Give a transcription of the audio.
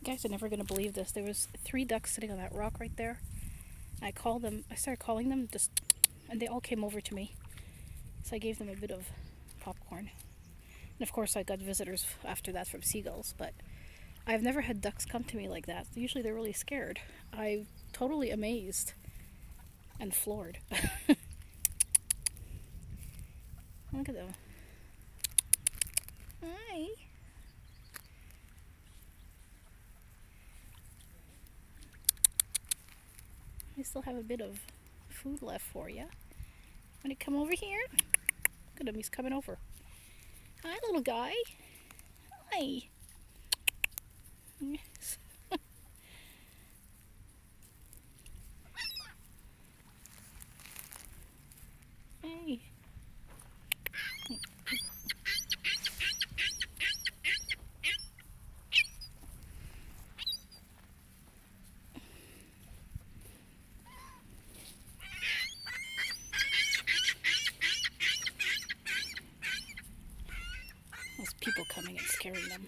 guys are never gonna believe this. There was 3 ducks sitting on that rock right there. I called them. I started calling them, just, and they all came over to me. So I gave them a bit of popcorn. And of course, I got visitors after that from seagulls. But I've never had ducks come to me like that. Usually, they're really scared. I'm totally amazed and floored. Look at them. Hi. I still have a bit of food left for you. Want to come over here? Look at him, he's coming over. Hi, little guy. Hi. Yes. Hey. Those people coming and scaring them.